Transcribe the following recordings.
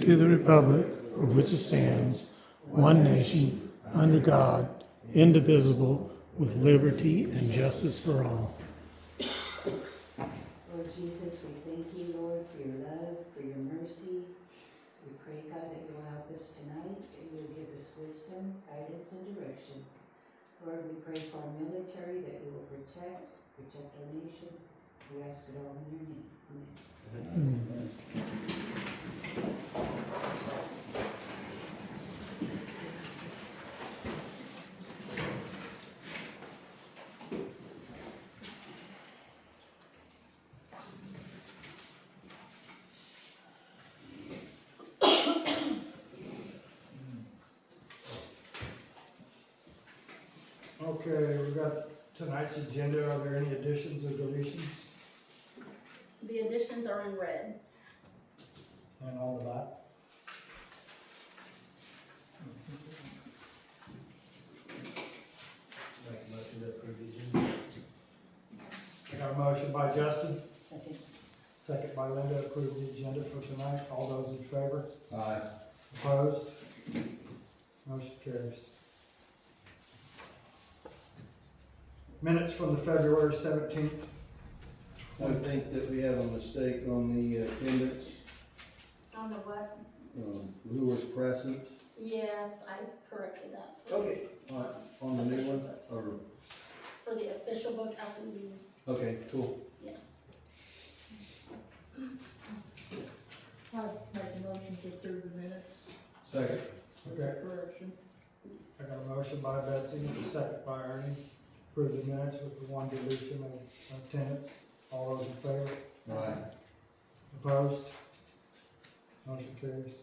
to the republic for which it stands, one nation, under God, indivisible, with liberty and justice for all. Lord Jesus, we thank you, Lord, for your love, for your mercy. We pray, God, that you will help us tonight, that you will give us wisdom, guidance, and direction. Lord, we pray for our military, that you will protect our nation. We ask it all in your name. Amen. Okay, we've got tonight's agenda. Are there any additions or deletions? The additions are in red. And all of that? Make a motion to approve the agenda. I got a motion by Justin, Second. second by Linda, approve the agenda for tonight. All those in favor? Aye. Opposed? Motion carries. Minutes from the February 17th. I think that we have a mistake on the attendance, On the what? who was present. Yes, I corrected that. Okay, on the new one, or, For the official book after the meeting. okay, cool. I'll make a motion to approve the minutes Second. with Okay, that correction. I got a motion by Betsy, and a second by Ernie. Approve the minutes with the one deletion of attendance. All those in favor? Aye. Opposed? Motion carries.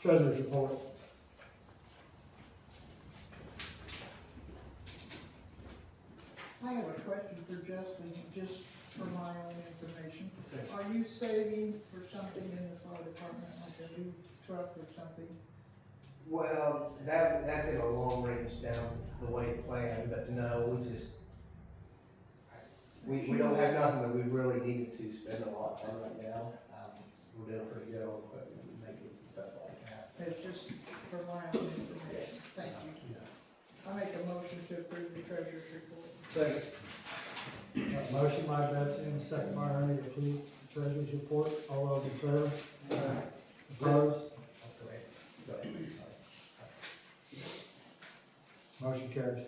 Treasurer's report. I have a question for Justin, just for my own information. Are you saving for something in the fire department, like a new truck or something? Well, that's in a long range down the way plan, but no, we don't have nothing that we really needed to spend a lot on right now. We're doing pretty good on equipment and maintenance and stuff like that. It's just for my own information. Thank you. I make a motion to approve the treasurer's report. Second. Got a motion by Betsy and a second by Ernie to approve the treasurer's report. All those in favor? Opposed? Go ahead. Sorry. Motion carries.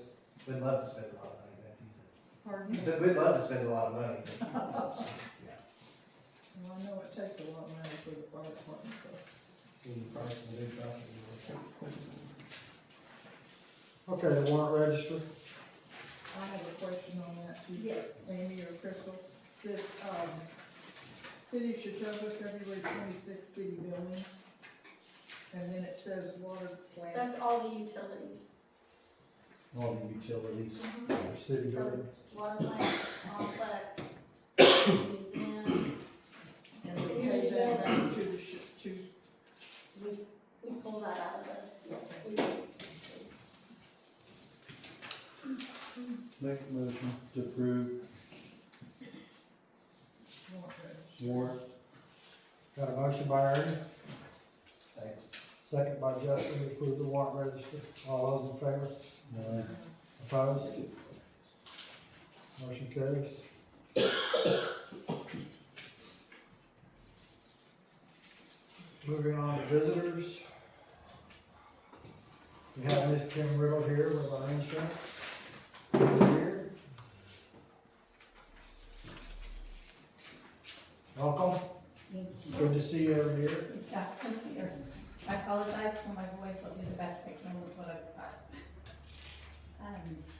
We'd love to spend a lot of money, Betsy. Pardon? I said, we'd love to spend a lot of money. Well, I know it takes a lot of money for the fire department, so. See the price of the new truck. Okay, the warrant register. I have a question on that too. Yes. Amy or Crystal, this, City of Chetopa, February 26th, city buildings. And then it says water plant. That's all the utilities. All the utilities. For city buildings. Water plant, complex, museum. And we pay that back to the, We pull that out of the, yes, we do. Make a motion to approve warrant. Got a motion by Ernie, Second. second by Justin to approve the warrant register. All those in favor? Aye. Opposed? Motion carries. Moving on to visitors. We have Miss Kim Riddle here with our insurance. Here. Welcome. Good to see you over here. Yeah, good to see you. I apologize for my voice, I'll do the best I can with what I've got.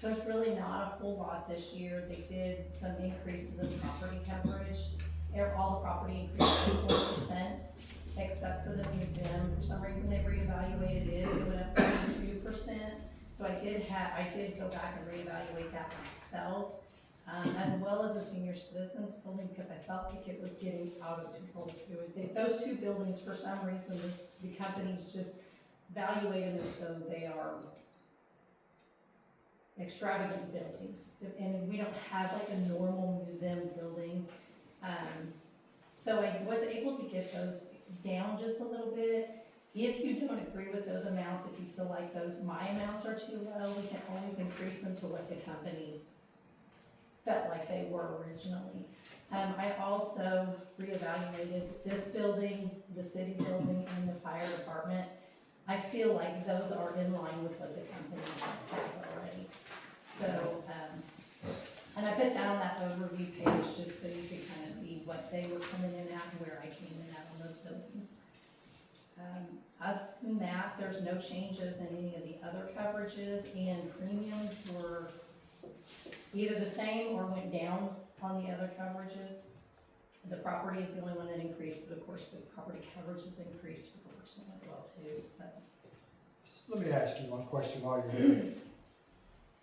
There's really not a whole lot this year. They did some increases in property coverage. All the property increased by 4%, except for the museum. For some reason, they reevaluated it, it went up to 2%. So I did go back and reevaluate that myself, as well as the senior citizens building, because I felt like it was getting out of control too. Those two buildings, for some reason, the companies just evaluate them as though they are extravagant buildings. And we don't have like a normal museum building. So I was able to get those down just a little bit. If you don't agree with those amounts, if you feel like my amounts are too low, we can always increase them to what the company felt like they were originally. I also reevaluated this building, the city building, and the fire department. I feel like those are in line with what the company has already. So, and I put that on that overview page just so you could kind of see what they were coming in at and where I came in at on those buildings. Other than that, there's no changes in any of the other coverages, and premiums were either the same or went down on the other coverages. The property is the only one that increased, but of course the property coverage has increased for personal as well too, so. Let me ask you one question while you're here.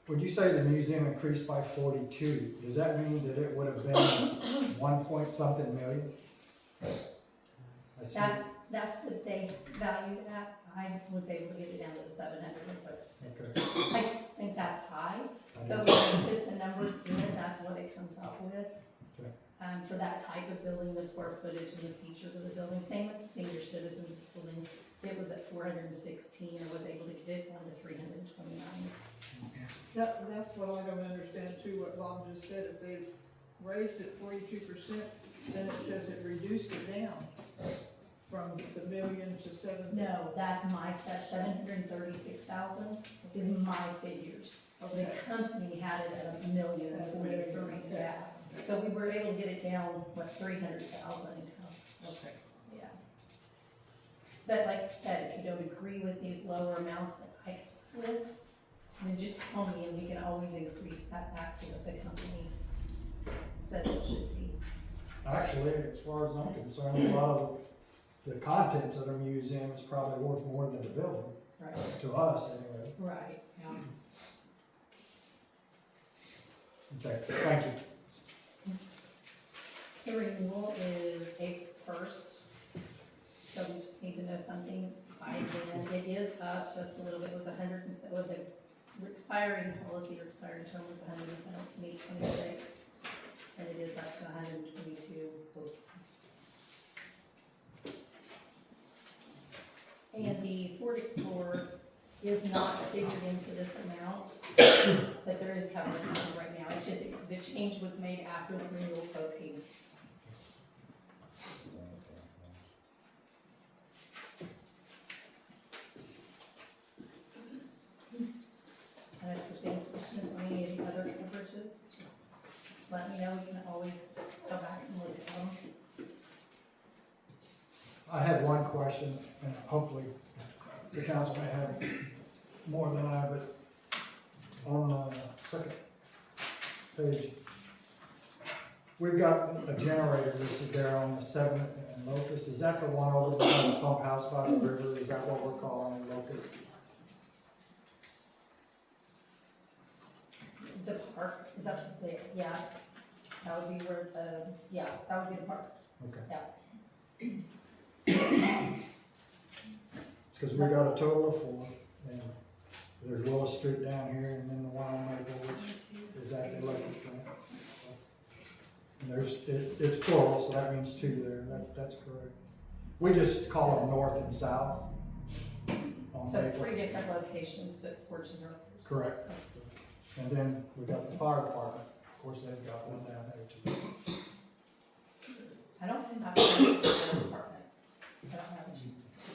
When you say the museum increased by 42, does that mean that it would have been 1 point something million? I see. That's what they valued it at. I was able to get it down to the 736. Okay. I still think that's high, I but do. when you put the numbers in, that's what it comes up with. Okay. For that type of building, the square footage and the features of the building, same with the senior citizens building. It was at 416, and was able to get it down to 329. That's what I don't understand too, what Bob just said, if they raised it 42%, then it says it reduced it down from the million to 7. No, that's 736,000 is my figures. The Okay. company had it at 1,043,000, Okay. yeah. So we were able to get it down, 300,000. Okay. Yeah. But like I said, if you don't agree with these lower amounts that I come with, then just tell me and we can always increase that back to what the company said it should be. Actually, as far as I'm concerned, a lot of the contents of the museum is probably worth more than the building, Right. to us anyway. Right, yeah. Okay, thank you. The renewal is April 1st, so we just need to know something by then. It is up just a little bit, it was 107, well, the expiring policy or expiring term was 117,826, and it is up to 122. And the Ford Explorer is not figured into this amount, but there is coverage on it right now. It's just, the change was made after the renewal quote came. And if there's any questions on any of the other coverages, just let me know. We can always go back and look at them. I had one question, and hopefully the council may have more than I, but on the second page, we've got a generator listed there on the 7th and Locust. Is that the one over by the pump house by the river? Is that what we're calling Locust? The park, is that the, yeah, that would be where, yeah, that would be the park. Okay. Yeah. It's because we got a total of 4, and there's Willis Street down here, and then the one on Maple, which is at the electric plant. And it's plural, so that means 2 there, that's correct. We just call them north and south on So Maple. 3 different locations, but 4 generators. Correct. And then we got the fire department, of course, they've got one down there too. I don't have a fire department. I don't have a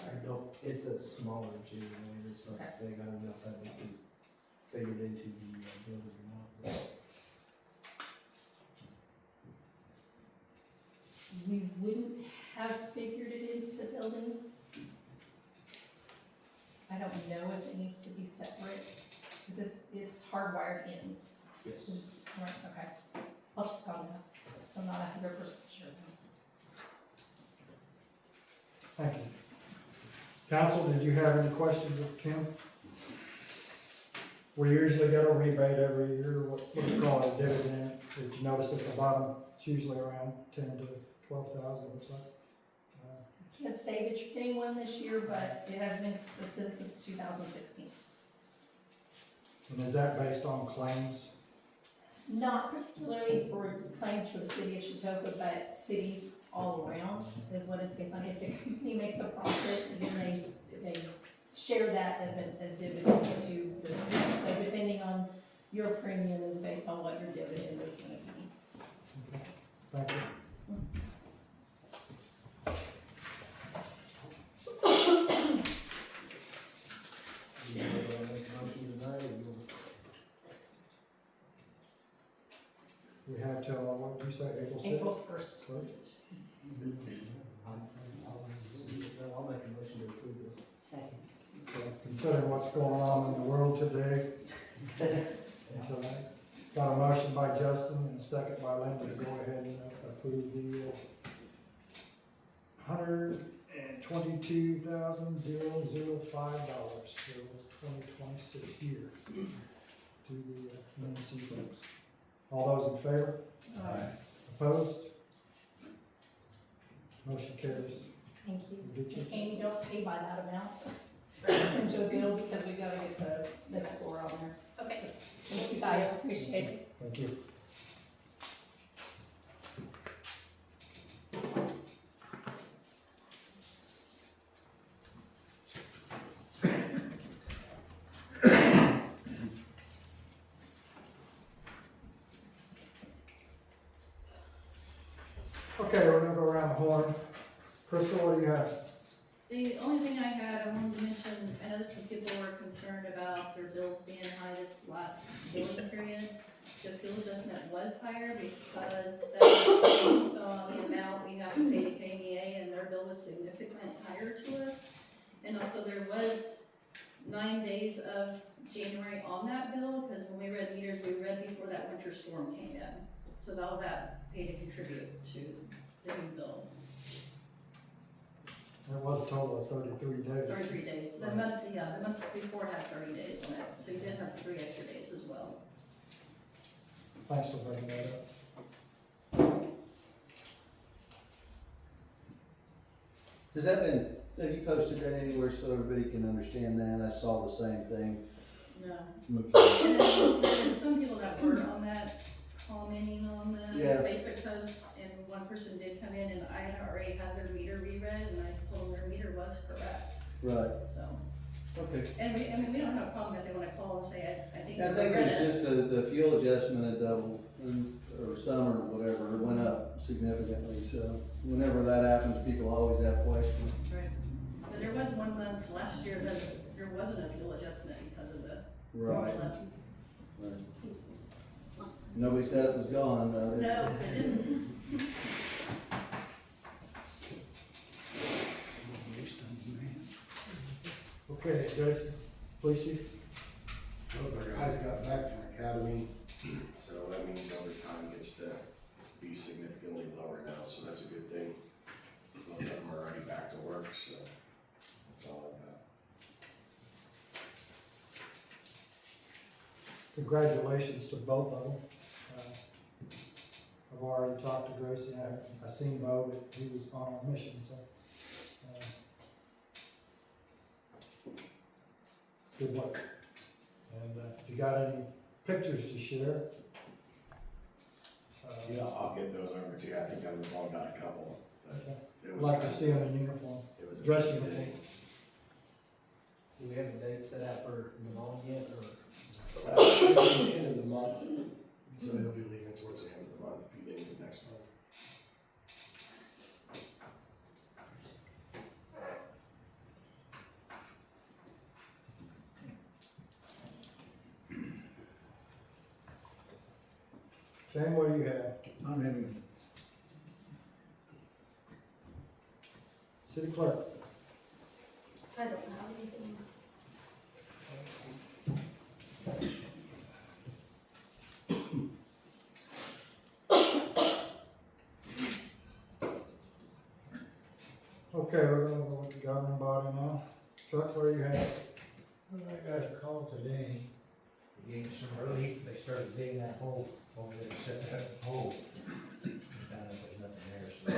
I don't, it's a smaller generator, so Okay. they got enough of it to figure it into the building or not. We wouldn't have figured it into the building. I don't know if it needs to be separate, because it's hardwired in. Yes. Right, okay. I'll check on that, so I'm not 100% sure. Thank you. Council, did you have any questions of Kim? We usually get a rebate every year, what we call a dividend. Did you notice at the bottom, it's usually around 10 to 12,000, looks like. Can't say that you're getting one this year, but it has been consistent since 2016. And is that based on claims? Not particularly for claims for the city of Chetopa, but cities all around is what it's based on. If the company makes a profit, then they share that as dividends to the city. So depending on your premium is based on what your dividend is gonna be. Thank you. You wanna make a motion tonight, or you We have till, what did you say, April 6th? April 1st. I'll make a motion to approve it. Second. Considering what's going on in the world today. and tonight. Got a motion by Justin and a second by Linda to go ahead and approve the $122,005 for 2026 year to the emergency folks. All those in favor? Aye. Opposed? Motion carries. Thank you. We'll get you. Amy, don't pay by that amount. Send you a bill because we gotta get the Explorer on there. Okay. Thank you guys, appreciate it. Thank you. Okay, we're gonna go around the horn. Crystal, what do you have? The only thing I had, I wanted to mention, I know some people were concerned about their bills being high this last billing period. The fuel adjustment was higher because that was based on the amount we have to pay to KDA, and their bill was significantly higher to us. And also there was 9 days of January on that bill, because when we read meters, we read before that winter storm came in. So all that paid to contribute to the new bill. It was a total of 33 days. 33 days. The month before had 30 days on it, so you did have 3 extra days as well. Thanks for bringing that up. Has that been, have you posted that anywhere so everybody can understand that? I saw the same thing. No. Okay. And then there's some people that were on that, commenting on the Yeah. Facebook post, and one person did come in, and I had already had their meter reread, and I told them their meter was correct, Right, so. okay. And we don't have a problem if they wanna call and say, I think I you think read it's it. just the fuel adjustment had doubled, or some or whatever, it went up significantly, so whenever that happens, people always have questions. Right. But there was 1 month last year that there wasn't a fuel adjustment because of the Right. formula. Right. Nobody said it was gone, though. did they? No, they didn't. Okay, Jason, police chief. Both our guys got back from academy, so that means overtime gets to be significantly lower now, so that's a good thing. Both of them are already back to work, so that's all I've got. Congratulations to both of them. I've already talked to Gracie, I seen Bo, but he was on a mission, so. Good luck. And if you got any pictures to share. Yeah, I'll get those over to you, I think I've all got a couple, but Okay. it I'd was. like to see them in uniform, It was a dress busy uniform. day. Do we have a date set out for Malone yet, or? It's the end of the month, so he'll be leaving towards the end of the month, beginning of next month. Shane, what do you have? I'm having. City clerk. I don't have anything. Okay, we're gonna go with the governing body now. Chuck, what do you have? Well, I got a call today, they gave me some relief, they started digging that hole over there, set that hole. Found out there's nothing there, so I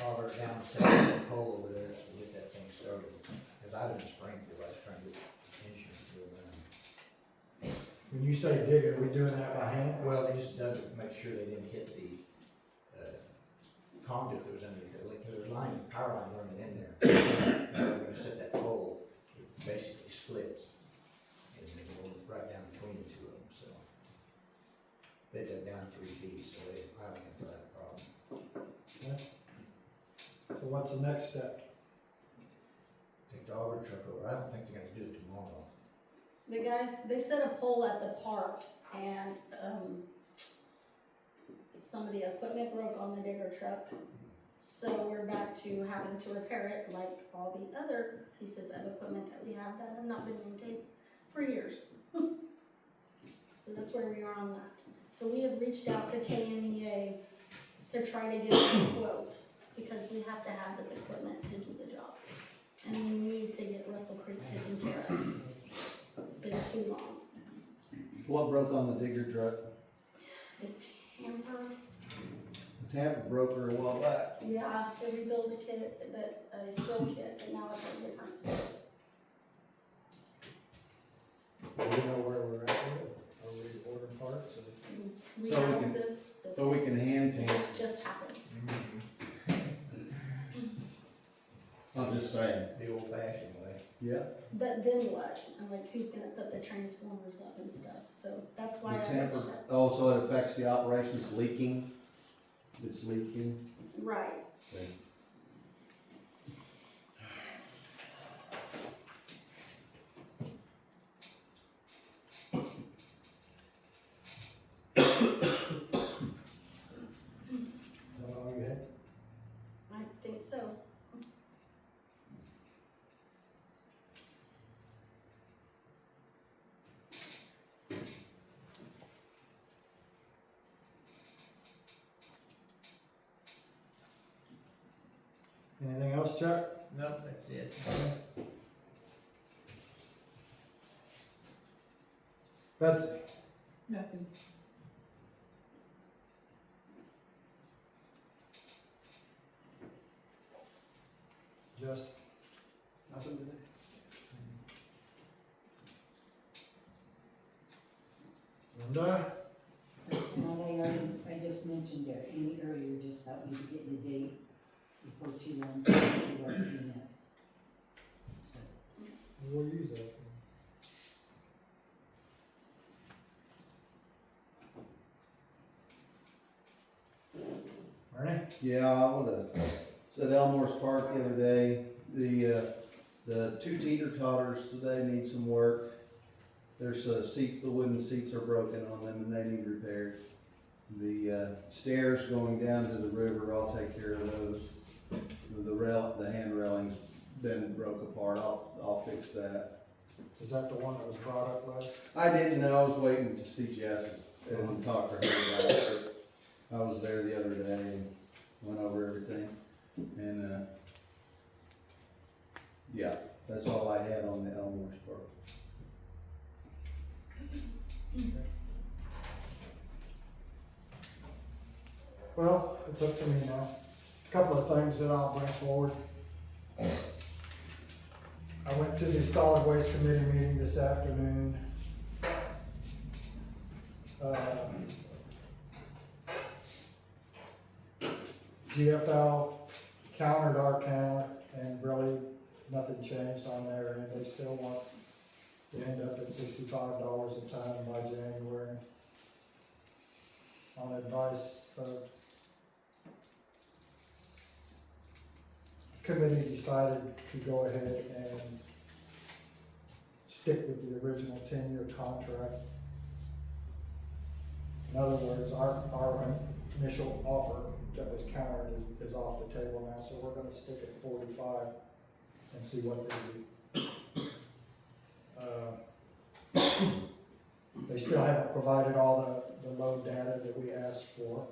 hollered down, set that hole over there, so we get that thing started. Cause I was in Springfield, I was trying to get insurance to go around. We When you say digging, are we doing that by hand? Well, they just dug it to make sure they didn't hit the, conduit that was underneath it, like, there's a line, power line running in there. Now we're gonna set that pole, it basically splits, and then go right down between the two of them, so. They dug down 3 feet, so they, I don't think they'll have a problem. So what's the next step? Take the auger truck over, I don't think they're gonna do it tomorrow. The guys, they set a pole at the park and, some of the equipment broke on the digger truck. So we're back to having to repair it like all the other pieces of equipment that we have that have not been maintained for years. So that's where we are on that. So we have reached out to KMEA to try to get a quote because we have to have this equipment to do the job. And we need to get Russell Creek taken care of. It's been too long. What broke on the digger truck? The tamper, The tamper broke her a while back. yeah, they rebuilt a kit, but a seal kit, but now it's a difference. Do we know where we're at with it? Are we ordering parts or? We So we have can- the, So we can hand tamper. it's just happened. I'm just saying. The old fashioned way. Yeah. But then what? I'm like, who's gonna put the transformers up and stuff? So that's why The I tamper, reached out. oh, so it affects the operation, it's leaking? It's leaking? Right. Okay. Is that all you had? I think so. Anything else, Chuck? Nope, that's it. Betsy? Nothing. Just? Nothing today? Linda? And I just mentioned to Amy earlier just about maybe getting a date before too long to see what we can have. So, We'll use that. Ernie? Yeah, I would've said Elmore's Park the other day, the two teeter-totters today need some work. There's seats, the wooden seats are broken on them and they need repaired. The stairs going down to the river, I'll take care of those. The hand railing's been broke apart, I'll fix that. Is that the one that was brought up last? I didn't know, I was waiting to see Jess and talk to her about it. I was there the other day and went over everything, and, yeah, that's all I had on the Elmore's Park. Well, it's up to me now. Couple of things that I'll bring forward. I went to the solid waste committee meeting this afternoon. GFL countered our counter and really nothing changed on there, and they still want to end up at $65 a ton by January. On advice of committee decided to go ahead and stick with the original 10-year contract. In other words, our initial offer that was countered is off the table now, so we're gonna stick at 45 and see what they do. They still haven't provided all the load data that we asked for.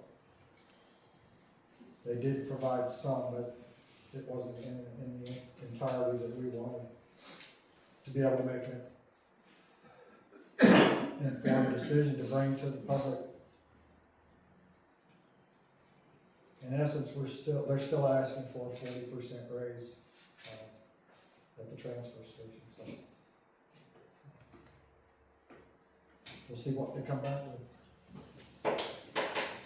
They did provide some, but it wasn't in the entirety that we wanted to be able to make an informed decision to bring to the public. In essence, they're still asking for a 40% raise at the transfer station, so. we'll see what they come back with.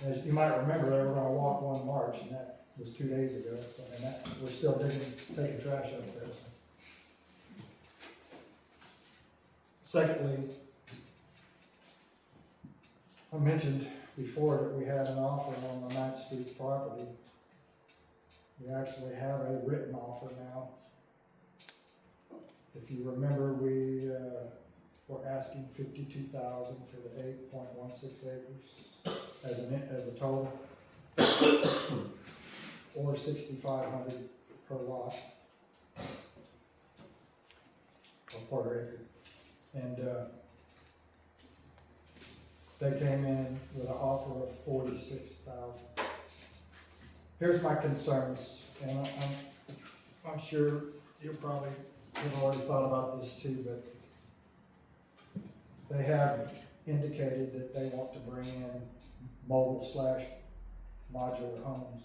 As you might remember, they were gonna walk 1 March, and that was 2 days ago, so, and that, we're still taking trash up there, so. Secondly, I mentioned before that we had an offer on the 9th Street property. We actually have a written offer now. If you remember, we, were asking $52,000 for the 8.16 acres as a total, or $6,500 per lot, or per acre. And, they came in with an offer of $46,000. Here's my concerns, and I'm sure you probably have already thought about this too, but they have indicated that they want to bring in mobile/modular homes.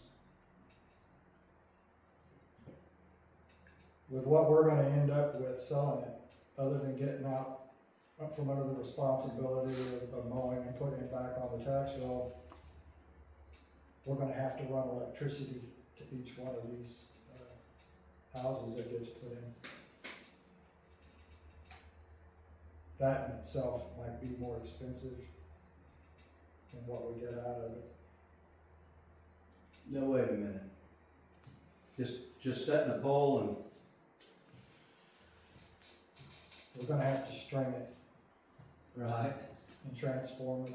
With what we're gonna end up with selling it, other than getting out from under the responsibility of mowing and putting it back on the tax roll, we're gonna have to run electricity to each one of these houses that gets put in. That in itself might be more expensive than what we get out of it. No, wait a minute. Just setting a pole and, We're gonna have to string it right, and transform it.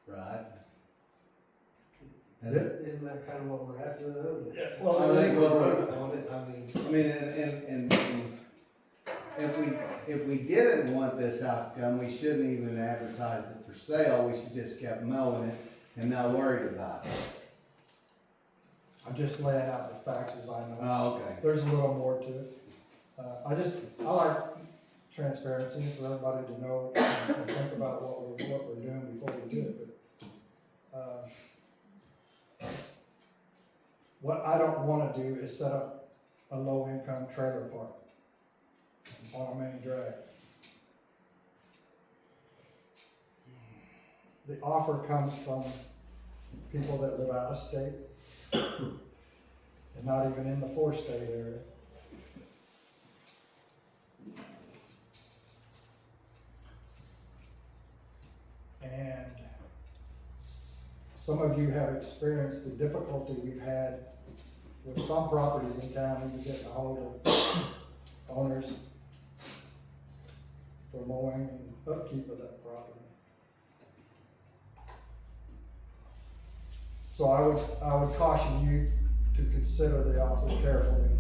right. Yeah. And Isn't that kind of what we're after though? Well, I think On it, I mean. and if we didn't want this outcome, we shouldn't even advertise it for sale, we should just kept mowing it and not worried about it. I'm just laying out the facts as I know. Oh, okay. There's a little more to it. I like transparency for everybody to know and think about what we're doing before we do it, but, what I don't wanna do is set up a low-income trailer park on a main drag. The offer comes from people that live out of state and not even in the 4-state area. And some of you have experienced the difficulty we've had with some properties in town to get a hold of owners for mowing and upkeep of that property. So I would caution you to consider the offer carefully.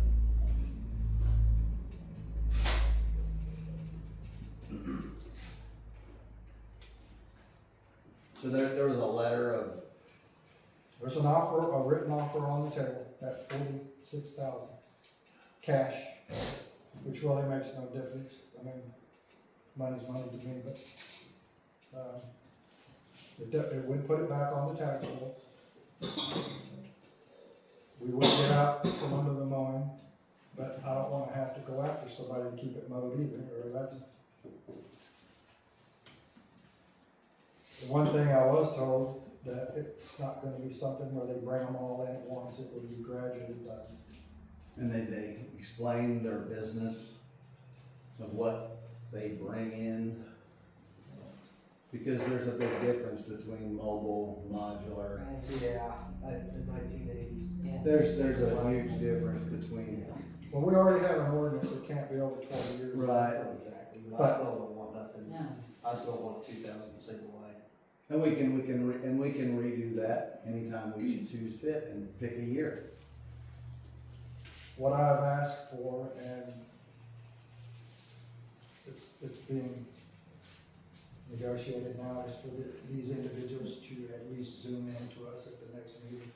So there was a letter of, There's an offer, a written offer on the table at $46,000 cash, which really makes no difference. I mean, money's money to me, but it would put it back on the tax roll. We would get out from under the mowing, but I don't wanna have to go after somebody to keep it mowed either, or that's. The one thing I was told, that it's not gonna be something where they bring them all in at once, it would be gradually done. and they explain their business of what they bring in. Because there's a big difference between mobile, modular. Yeah, in 1980. Yeah. There's a huge difference between, Well, we already have an ordinance that can't be over 20 years. right, Exactly, but I still don't want nothing, No. I still want 2,000 single wide. and we can redo that anytime we should choose fit and pick a year. What I've asked for, and it's being negotiated now, is for these individuals to at least zoom in to us at the next meeting,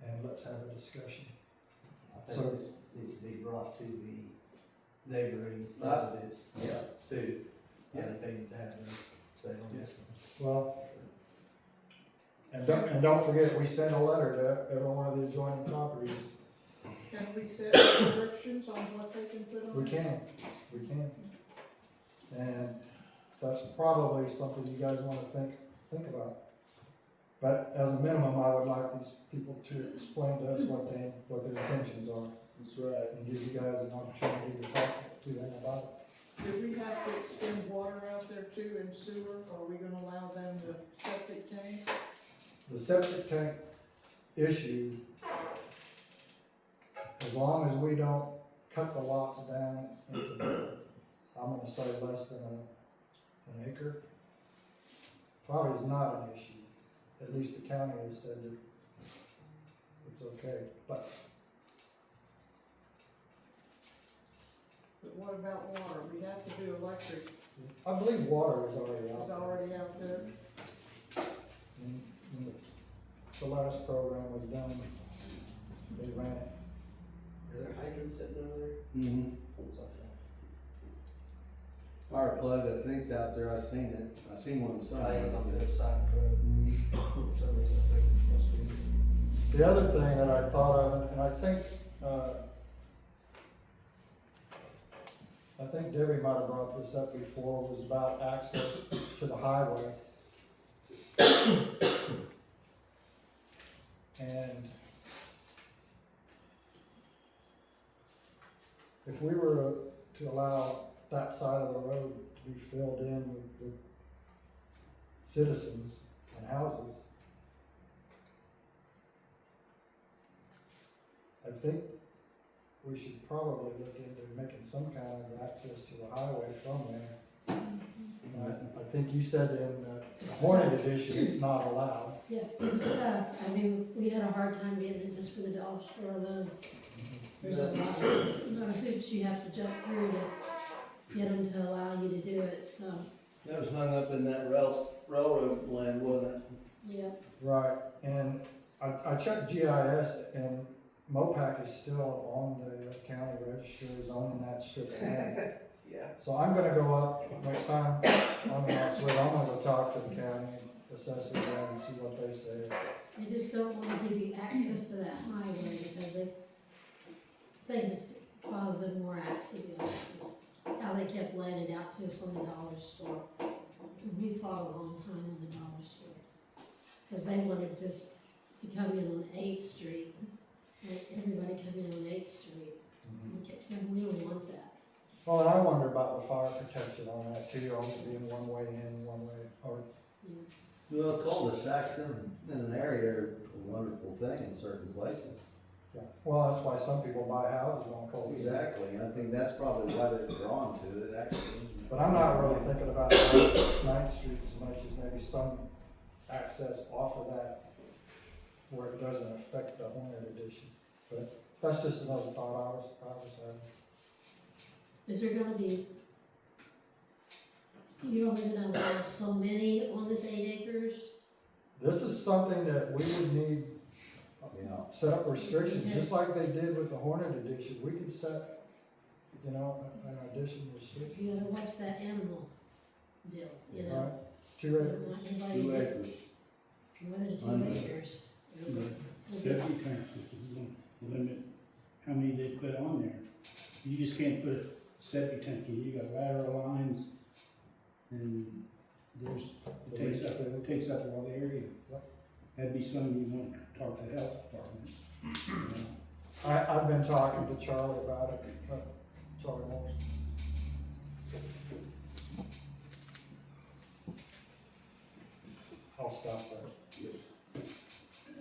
and let's have a discussion. I So- think this needs to be brought to the neighboring residents, Yeah. too. I Yeah. think they need to have them say on this. Well, and don't forget, we sent a letter to every one of the adjoining properties. Can we set restrictions on what they can put on? We can. And that's probably something you guys wanna think about. But as a minimum, I would like these people to explain to us what their intentions are, That's right. and give you guys an opportunity to talk to them about it. Do we have to extend water out there too and sewer, or are we gonna allow them the septic tank? The septic tank issue, as long as we don't cut the lots down into, I'm gonna say less than an acre, probably is not an issue. At least the county has said that it's okay, but But what about water? We have to do electric, I believe water is already out it's there. already out there. When the last program was done, they ran it. Are there hydrants sitting over there? Mm-hmm. What's up there? Fire plug, I think's out there, I've seen it, I've seen one I think it's on the somewhere. other side of the road. Mhm. For some reason, I was thinking it must be. The other thing that I thought of, and I think Debbie might have brought this up before, was about access to the highway. And if we were to allow that side of the road to be filled in with citizens and houses, I think we should probably look into making some kind of access to the highway from there. I think you said in the Hornet edition, it's not allowed. Yeah, it's tough. I mean, we had a hard time getting it just for the dollar store alone. There's a lot of hoops you have to jump through to get them to allow you to do it, so, That was hung up in that railroad land, wasn't it? yeah. Right, and I checked GIS, and Mopac is still on the county register as owning that strip of land. Yeah. So I'm gonna go up next time, I'm gonna go talk to the county assessor there and see what they say. They just don't wanna give you access to that highway because they think it's causing more accidents. Is how they kept laying it out to us on the dollar store. And we fought a long time on the dollar store. Cause they wanted just to come in on 8th Street. Like everybody come in on 8th Street. And they kept saying, we don't want that. Well, and I wonder about the fire protection on that too, always being one way in, one way, or, Well, cul-de-sacs in an area are a wonderful thing in certain places. yeah. Well, that's why some people buy houses on cul-de-sacs. Exactly, I think that's probably why they're drawn to it, actually. But I'm not really thinking about 9th Street so much as maybe some access off of that where it doesn't affect the Hornet edition. But that's just another thought I was having. Is there gonna be, you're only gonna allow so many on this 8 acres? This is something that we would need, Yeah. set up restrictions, just like they did with the Hornet edition. We could set, an addition restriction, You gotta watch that animal deal, you right? know? 2 acres. Not everybody- 2 acres. More than 2 Under. acres. Septic tank systems don't limit how many they put on there. You just can't put a septic tank in, you got lateral lines, and it takes up all the area. That'd be something you want to talk to the health department. I've been talking to Charlie about it, Charlie Morris. I'll stop there.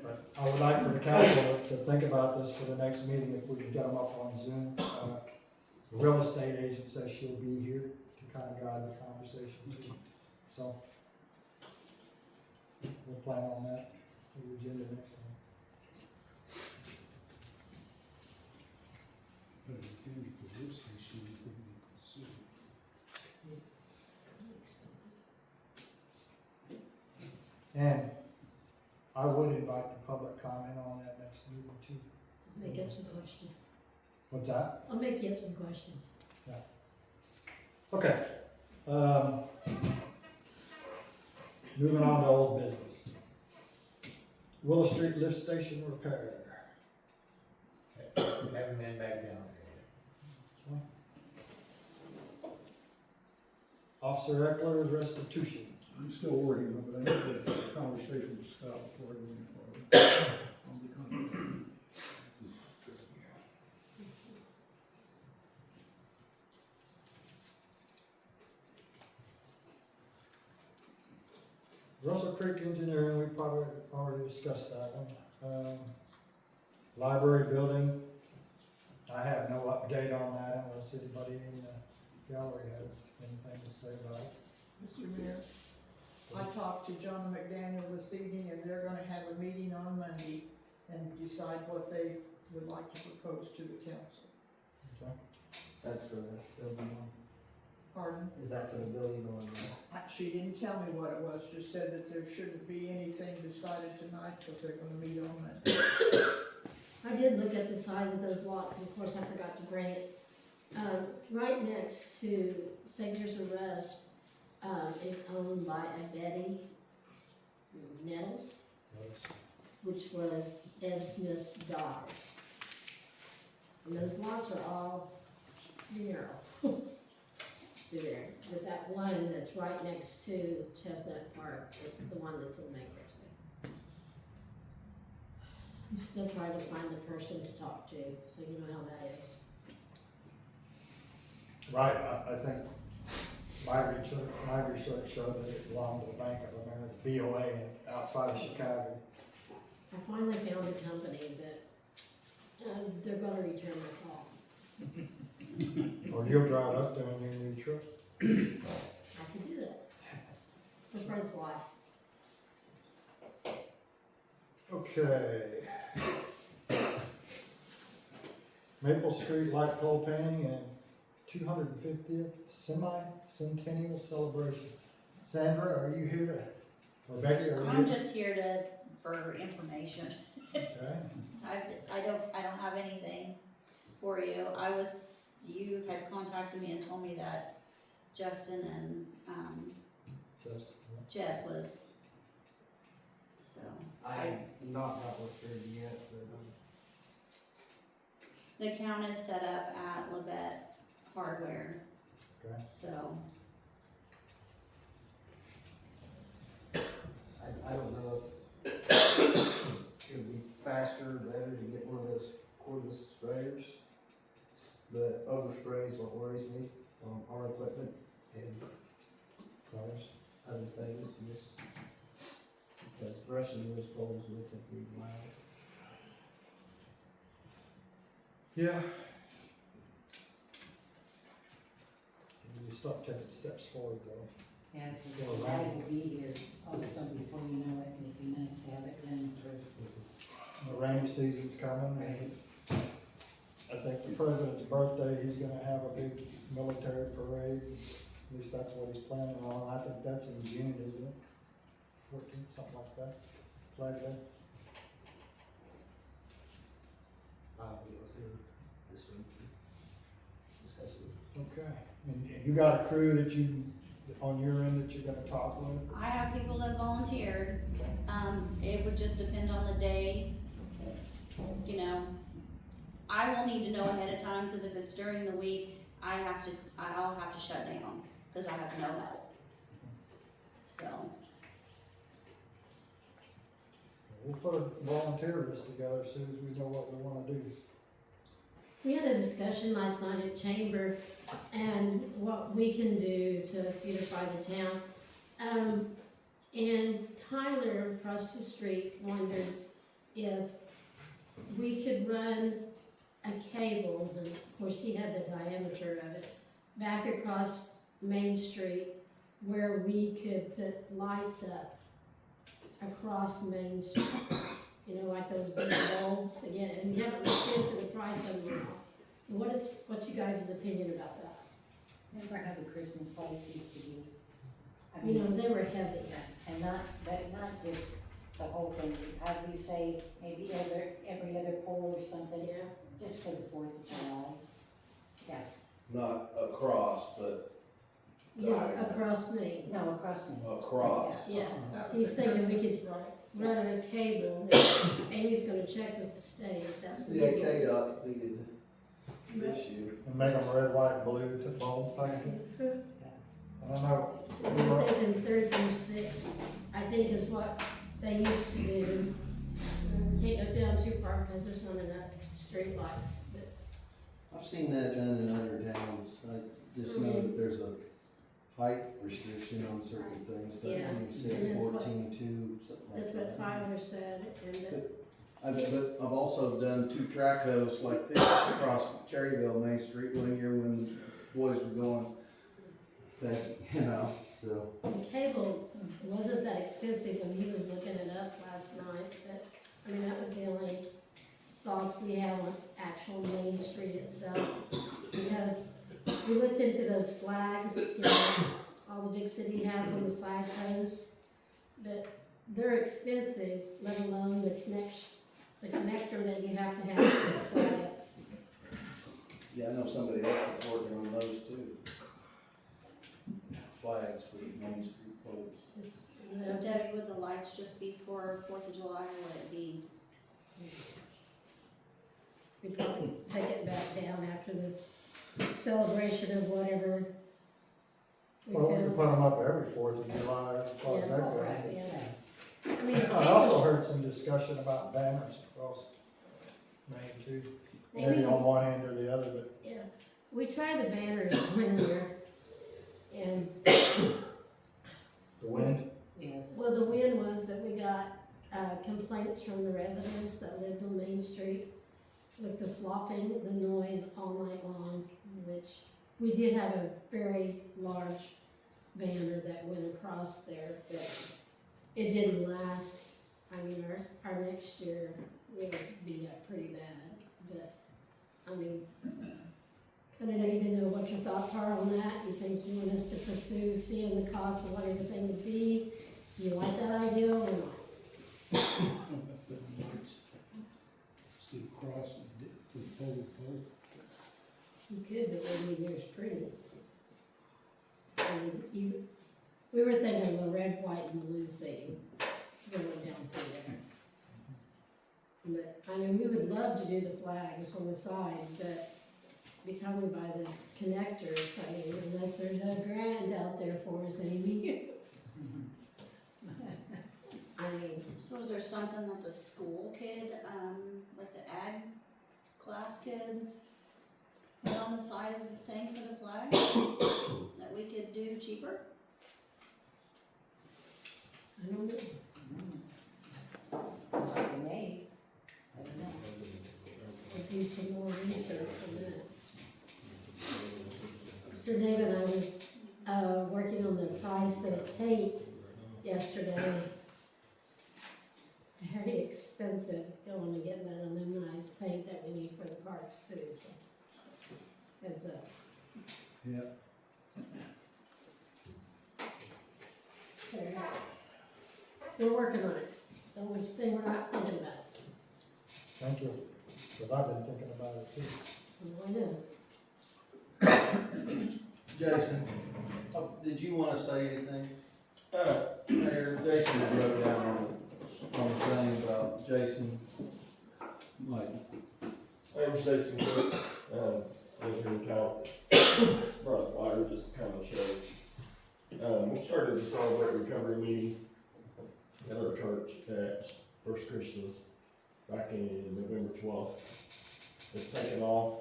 But I would like for the council to think about this for the next meeting, if we can get them up on Zoom. The real estate agent says she'll be here to kind of guide the conversation too. So we'll plan on that, for the agenda next time. But if you make the lift station, you could be consumed. And I would invite the public comment on that next meeting too. Make up some questions. What's that? I'll make you up some questions. Okay. Moving on to old business. Willow Street Lift Station repair. Haven't been back down there Officer Eckler's restitution. I'm still working on it, but I need to have a conversation with Scott before I go any farther. I'll be contacting. Russell Creek Engineering, we probably already discussed that one. Library building, I have no update on that unless anybody in the gallery has anything to say about it. Mr. Mayor, I talked to John McDaniel this evening, and they're gonna have a meeting on Monday and decide what they would like to propose to the council. Okay. That's for the building one. Pardon? Is that for the building on, She didn't tell me what it was, just said that there shouldn't be anything decided tonight, because they're gonna meet on Monday. I did look at the size of those lots, and of course I forgot to bring it. Right next to Savior's Arrest, is owned by a Betty Nettles, which was Ed Smith's daughter. And those lots are all narrow through there. But that one that's right next to Chestnut Park is the one that's in bankruptcy. I'm still trying to find the person to talk to, so you know how that is. Right, I think my research showed that it belonged to the Bank of America, BOA, outside of Chicago. I finally found a company that, they're gonna return my call. Or you'll drive up there in your new truck. I can do that. Prefer to fly. Okay. Maple Street light pole painting and 250th semi-centennial celebration. Sandra, are you here to, or Becky, are you? I'm just here for information. Okay. I don't have anything for you. You had contacted me and told me that Justin and, Jess was, so. I have not got with her yet, but, The account is set up at Labette Hardware, Okay. so. I don't know if it would be faster or better to get one of those cordless sprayers. But overspray is what worries me on our equipment and Cars. other things, just because brushing those poles with it would be loud. Yeah. You start taking steps forward though. Yeah, because the light will be here also before you know it, and it'd be nice to have it done for. The rainy season's coming. Right. I think the president's birthday, he's gonna have a big military parade. At least that's what he's planning on. I think that's in June, isn't it? 14th, something like that. Flag Day. I'll be with her this week, discuss it. Okay. And you got a crew that you, on your end, that you're gonna talk with? I have people that volunteered. It would just depend on the day. You know, I will need to know ahead of time, because if it's during the week, I'll have to shut down, because I have no help. So, We'll put a volunteer list together as soon as we know what we wanna do. We had a discussion last night at Chamber and what we can do to beautify the town. And Tyler across the street wondered if we could run a cable, and of course he had the diameter of it, back across Main Street where we could put lights up across Main Street. You know, like those big bulbs again, and we haven't looked into the price of them now. What's you guys' opinion about that? Remember how the Christmas lights used to be? I You know, mean, they were heavy. and not just the whole thing, how do we say, maybe every other pole or something, Yeah. just for the 4th of July? Yes, Not across, but Yeah, across Main. no, across me. across. Yeah, That- he's thinking we could Right. run a cable, and Amy's gonna check with the state if that's Yeah, legal. KDOT would be the issue. And make them red, white, blue to bulb type thing. I don't know. I'm thinking 3rd through 6th, I think is what they used to do. We can't go down too far because there's not enough street lights, but I've seen that done in other towns. I just know that there's a height restriction on certain things, Yeah, 13.6, and that's what- 14.2, something like that's that. what Tyler said, and But I've also done 2 track hoes like this across Cherryville Main Street one year when the boys were going, that, you know, so. the cable wasn't that expensive when he was looking it up last night, but, I mean, that was the only thoughts we have on actual Main Street itself. Because we looked into those flags, you know, all the big city has on the side posts, but they're expensive, let alone the connector that you have to have to plug it. Yeah, I know somebody else that's working on those too. Flags for the Main Street poles. It's, you So know, Debbie, would the lights just be for 4th of July, or would it be? we probably take it back down after the celebration of whatever we Well, we can found. put them up every 4th of July, as far as that goes. Right, yeah. I mean, I also heard some discussion about banners across Main too. Maybe on one end or the other, but yeah, we tried the banners one year, and, the wind. Yes. well, the win was that we got, complaints from the residents that lived on Main Street with the flopping, the noise all night long, which we did have a very large banner that went across there, but it didn't last. I mean, our next year, it was beat up pretty bad, but, I mean, kinda need to know what your thoughts are on that. You think you want us to pursue seeing the cost of what everything would be? Do you like that idea or not? Still cross from pole to pole. You could, but maybe yours pretty. I mean, we were thinking of a red, white, and blue theme going down through there. But, I mean, we would love to do the flags on the side, but every time we buy the connectors, I mean, unless there's a grant out there for us, Amy. I mean, So is there something that the school could, like the ag class could put on the side of the thing for the flag that we could do cheaper? I don't know. May, I don't know. We'll do some more research on that. Mr. David and I was, working on the price of paint yesterday. Very expensive going to get that aluminized paint that we need for the parks too, so. Heads up. Yeah. Okay. We're working on it. Don't want you to think we're not thinking about it. Thank you, because I've been thinking about it too. Oh, I know. Jason, did you wanna say anything? Mayor, Jason wrote down on the thing about Jason. Mike. I'm Jason Cook, live here in town. Brought a flyer, just kind of show. We started the Celebrate Recovery meeting at our church at First Christian back in November 12th. It's taken off.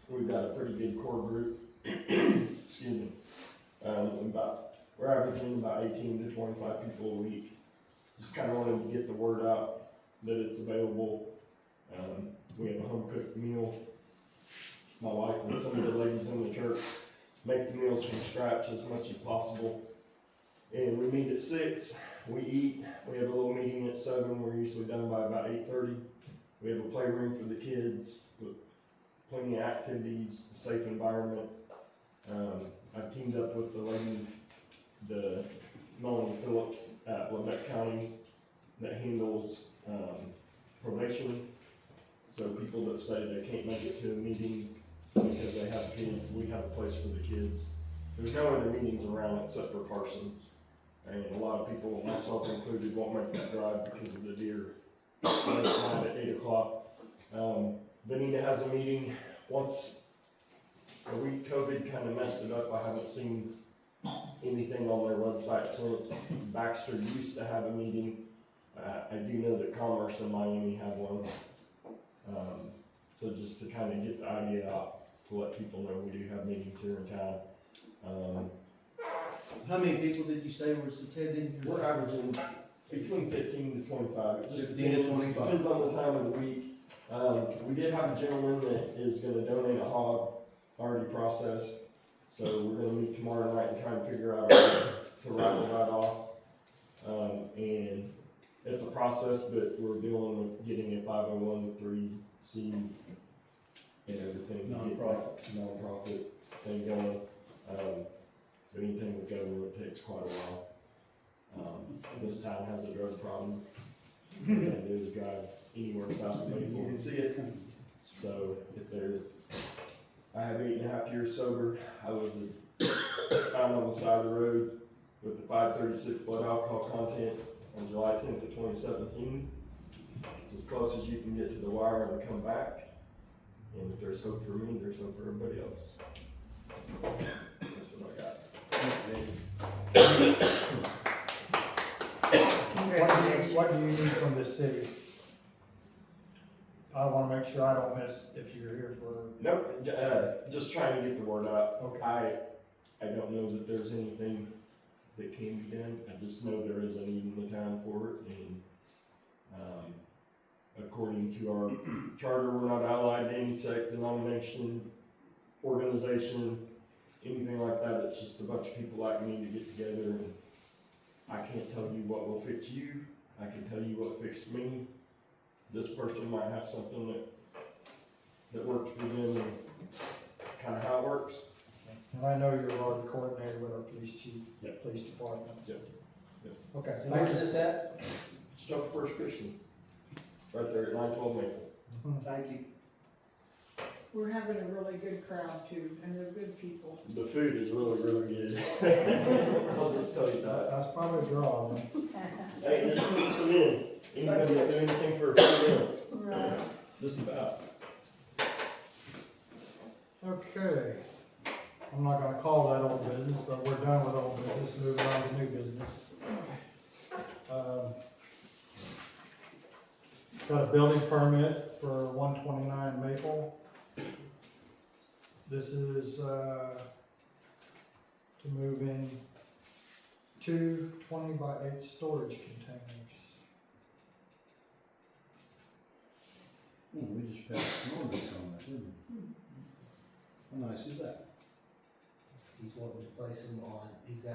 We've got a pretty good core group. Excuse me. We're averaging about 18 to 25 people a week. Just kind of wanted to get the word out that it's available. We have a home cooked meal. My wife and some of the ladies in the church make the meals from scratch as much as possible. And we meet at 6, we eat, we have a little meeting at 7, we're usually done by about 8:30. We have a playroom for the kids with plenty of activities, a safe environment. I've teamed up with the Melanie Phillips at Lebec County that handles probation. So people that say they can't make it to a meeting because they have kids, we have a place for the kids. There's no other meetings around except for Parsons. And a lot of people, myself included, won't make that drive because of the deer. Late night at 8 o'clock. Benita has a meeting once a week. COVID kind of messed it up. I haven't seen anything on their website since. Baxter used to have a meeting. I do know that Commerce and Miami have one. So just to kind of get the idea out, to let people know we do have meetings here in town. How many people did you say was attending? We're averaging between 15 to 25. It just 15 to depends, 25. depends on the time of the week. We did have a gentleman that is gonna donate a hog already processed. So we're gonna meet tomorrow night and try and figure out a way to raffle that off. And it's a process, but we're dealing with getting a 501(c) and everything. to get that Nonprofit thing going. Anything with government takes quite a while. This town has a drug problem. All they do is drive anywhere south of Maple and see it. So if I have 8.5 years sober. I was found on the side of the road with the 536 blood alcohol content on July 10th of 2017. It's as close as you can get to the wire and come back. And if there's hope for me, there's hope for everybody else. That's what I got. What do you need from the city? I wanna make sure I don't miss if you're here for. Nope, just trying to get the word out. Okay. I don't know that there's anything that can be done. I just know there is a need in the town for it, and according to our charter, we're not allied to any sect, denomination, organization, anything like that. It's just a bunch of people like me to get together, and I can't tell you what will fix you. I can tell you what fixed me. This person might have something that works for them, and kind of how it works. And I know you're already coordinated with our police chief, Yep. police department. Yep. Yep. Okay. And where's this at? Chetopa First Christian, right there at 912 Maple. Thank you. We're having a really good crowd too, and they're good people. The food is really, really good. I'll just tell you that. That's probably a draw, man. Hey, it's some in. Anybody will do anything for a free meal. Right. Just about. Okay. I'm not gonna call that old business, but we're done with old business, moving on to new business. Got a building permit for 129 Maple. This is, to move in 2 20x8 storage containers. We just passed some ordinance on that, didn't we? How nice is that? He's wanting to place him on, he's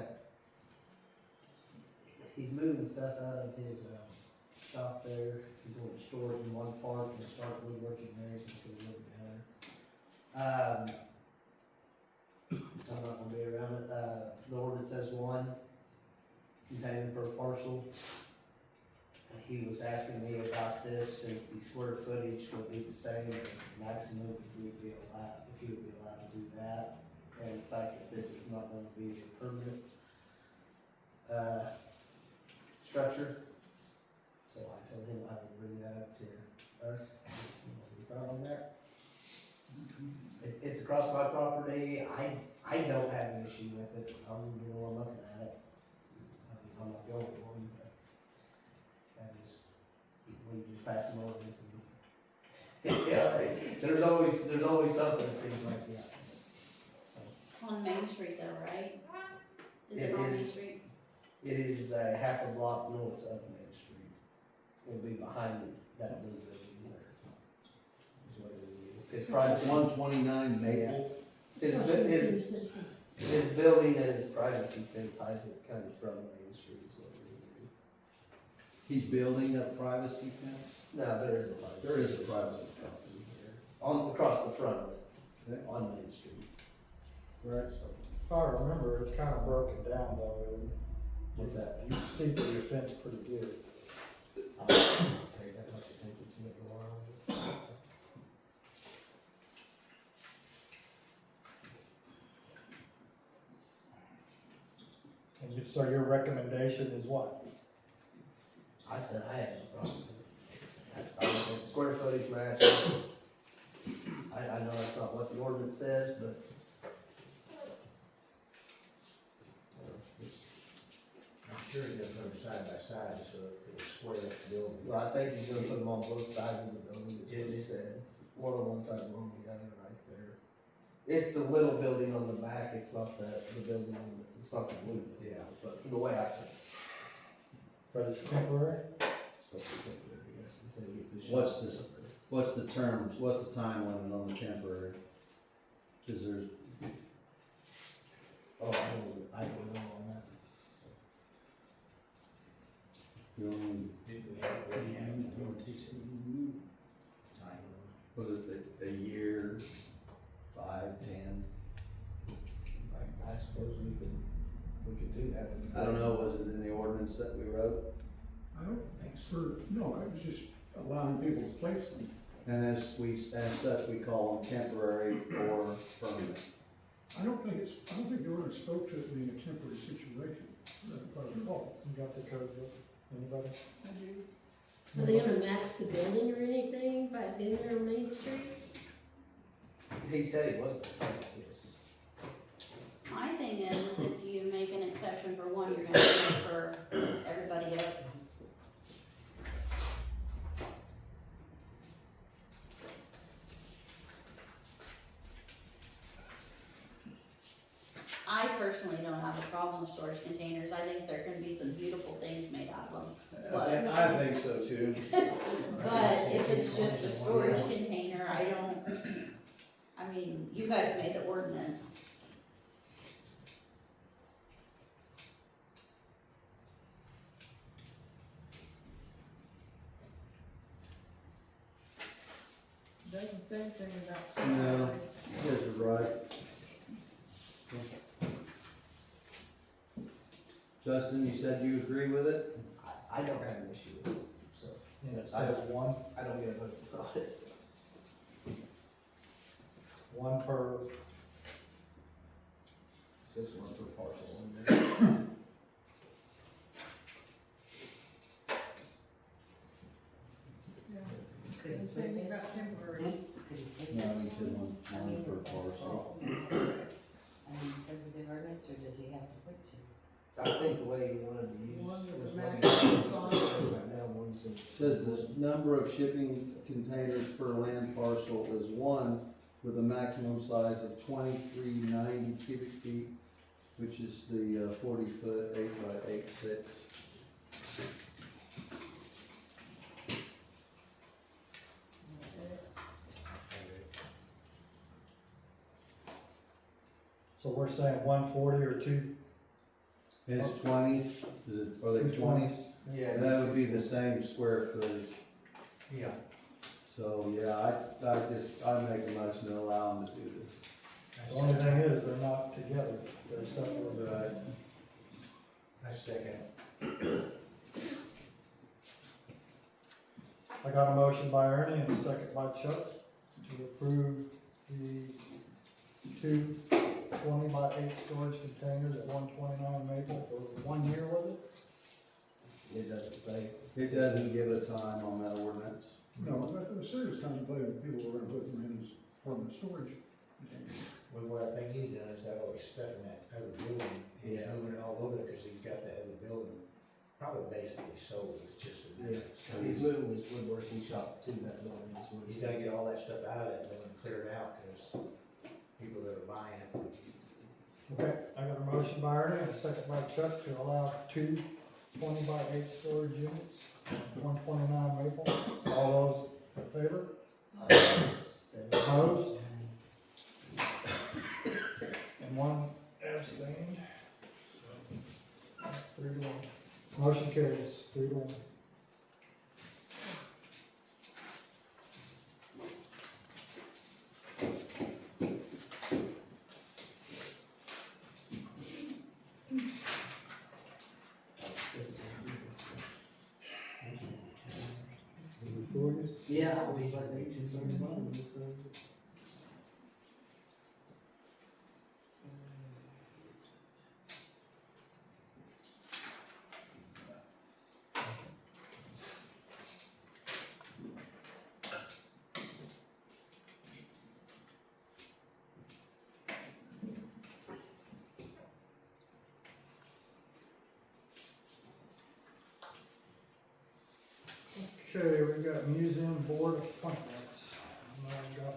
moving stuff out of his, shop there. He's wanting to store it in one part and start woodworking there, so he's gonna live together. I'm not gonna be around it, the ordinance says 1 container per parcel. He was asking me about this, since the square footage would be the same as maximum, if he would be allowed to do that. And the fact that this is not gonna be a permanent, structure. So I told him I would bring that up to us, the problem there. It's across my property, I don't have an issue with it, I'm the one looking at it. I mean, I'm not the only one, but that is, we just pass some ordinance and, yeah, there's always something that seems like that. It's on Main Street though, right? Is It it on Main is. Street? It is half a block north of Main Street. It'll be behind that blue building there. Is what it would be. It's private. 129 Maple. His building and his privacy fence hides it kind of from Main Street is what it would be. He's building a privacy fence? No, there is a privacy. There is a privacy fence. here. Across the front of it, Okay. on Main Street. Right. If I remember, it's kind of broken down though, and What's that? you can see through your fence pretty good. I don't pay that much attention to it in a while. And so your recommendation is what? I said I had no problem with it. I mean, the square footage matches. I know that's not what the ordinance says, but sure he's gonna put them side by side, so it'll square up the building. Well, I think he's gonna put them on both sides of the building, is what he said. One on one side, one on the other, right there. It's the little building on the back, it's not the building on the, it's not the blue building. Yeah. But from the way I took it, But it's temporary? it's supposed to be temporary, I guess, until he gets this. What's shot. this? What's the terms, what's the time limit on the temporary? Cause there's, Oh, I don't know on that. you know, Didn't we have, we have time limit? was it a year, 5, 10? I suppose we could do that. I don't know, was it in the ordinance that we wrote? I don't think so. No, I was just allowing people to place them. And as such, we call them temporary or permanent. I don't think the ordinance spoke to it being a temporary situation. If I recall. You got the code book? Anybody? I do. Are they gonna match the building or anything back in there on Main Street? He said he wasn't, yes. My thing is if you make an exception for one, you're gonna do it for everybody else. I personally don't have a problem with storage containers, I think there can be some beautiful things made out of them. I think so too. But if it's just a storage container, I mean, you guys made the ordinance. Doesn't say anything about. No, yes, you're right. Justin, you said you agree with it? I don't have an issue with it, so. And it says one I don't get a vote for it. per, It says one per parcel in there. Yeah, Could you doesn't put say anything this, about temporary. could you put No, this he said on? one I mean, per if that's parcel. all, you said, I mean, because of the ordinance, or does he have to put two? I think the way he wanted to use. One with was a one maximum size. Right now, one's in. Says the number of shipping containers per land parcel is 1 with a maximum size of 2390 cubic feet, which is the 40 foot 8 by 8 6. so we're saying 140 or two? It's 20s, is it, are they 20s? Yeah. That would be the same square footage. Yeah. So, yeah, I make a motion to allow them to do this. The only thing is, they're not together, they're separate. Right. I second. I got a motion by Ernie and a second by Chuck to approve the two 20 by 8 storage containers at 129 Maple for 1 year, was it? It doesn't say. It doesn't give a time on that ordinance. No, but it was serious contemplating people were gonna put them in as permanent storage. Well, what I think he's done is got all his stuff in that other building, and he's Yeah. moving it all over there, cause he's got that other building probably basically sold, it's just a. Yeah. He's moving his woodworking shop to that building, is what He's gotta get all that stuff out of that building, clear it out, cause people that are buying it. Okay, I got a motion by Ernie and a second by Chuck to allow two 20 by 8 storage units, 129 Maple. All those in favor? Opposed? And one abstained. 3 to 1. Motion carries 3 to 1. Yeah, I was like, they choose somebody. Okay, we got museum board appointments. I know I got